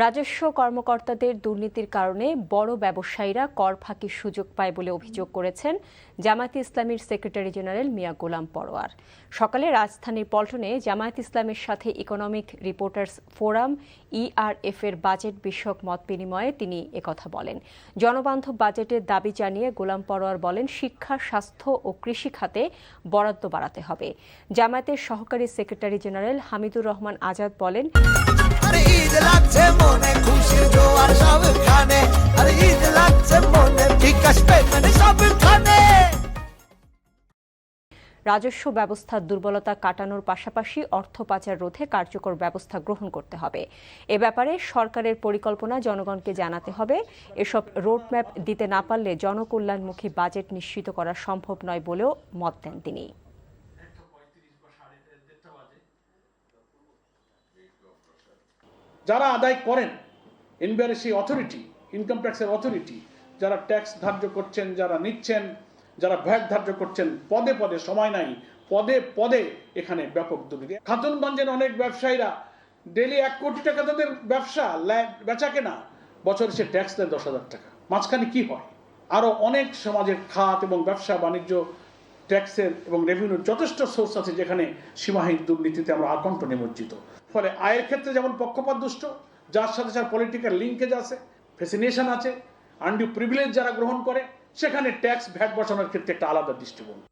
রাজস্ব কর্মকর্তাদের দুর্নীতির কারণে বড় ব্যবসায়ীরা কর ফাঁকির সুযোগ পায় বলে অভিযোগ করেছেন জামায়াতে ইসলামীর সেক্রেটারি জেনারেল মিয়া গোলাম পরোয়ার। সকালে রাজধানীর পল্টনে জামায়াতে ইসলামের সাথে ইকোনমিক রিপোর্টার্স ফোরাম ইআরএফ এর বাজেট বিষয়ক মত বিনিময়ে তিনি একথা বলেন। জনবান্ধব বাজেটের দাবি জানিয়ে গোলাম পরোয়ার বলেন, শিক্ষা, স্বাস্থ্য ও কৃষি খাতে বরাদ্দ বাড়াতে হবে। জামায়াতের সহকারী সেক্রেটারি জেনারেল হামিদুর রহমান আজাদ বলেন, রাজস্ব ব্যবস্থার দুর্বলতা কাটানোর পাশাপাশি অর্থ পাচার রোধে কার্যকর ব্যবস্থা গ্রহণ করতে হবে। এ ব্যাপারে সরকারের পরিকল্পনা জনগণকে জানাতে হবে। এসব রোডম্যাপ দিতে না পারলে জনকল্যাণমুখী বাজেট নিশ্চিত করা সম্ভব নয় বলেও মত দেন তিনি। যারা আদায় করেন, এনবিআরএসি অথরিটি, ইনকাম ট্যাক্সের অথরিটি, যারা ট্যাক্স ধার্য করছেন, যারা নিচ্ছেন, যারা ভ্যাট ধার্য করছেন, পদে পদে, সময় নাই, পদে পদে এখানে ব্যাপক দুর্নীতি। খাতুনগঞ্জের অনেক ব্যবসায়ীরা ডেলি 1 কোটি টাকা তাদের ব্যবসা, বেচা কেনা, বছরে সে ট্যাক্স দেয় 10,000 টাকা। মাঝখানে কি হয়? আরো অনেক সমাজের খাত এবং ব্যবসা বাণিজ্য ট্যাক্সের এবং রেভিনিউর যথেষ্ট সোর্স আছে যেখানে সীমাহীন দুর্নীতিতে আমরা আকণ্ঠ নিমজ্জিত। ফলে আয়ের ক্ষেত্রে যেমন পক্ষপাত দুষ্ট, যার সাথে সাথে পলিটিক্যাল লিঙ্কেজ আছে, ফ্যাসিনেশন আছে, আনডিউ প্রিভিলেজ যারা গ্রহণ করে, সেখানে ট্যাক্স ভ্যাট বসানোর ক্ষেত্রে একটা আলাদা দৃষ্টিভঙ্গি।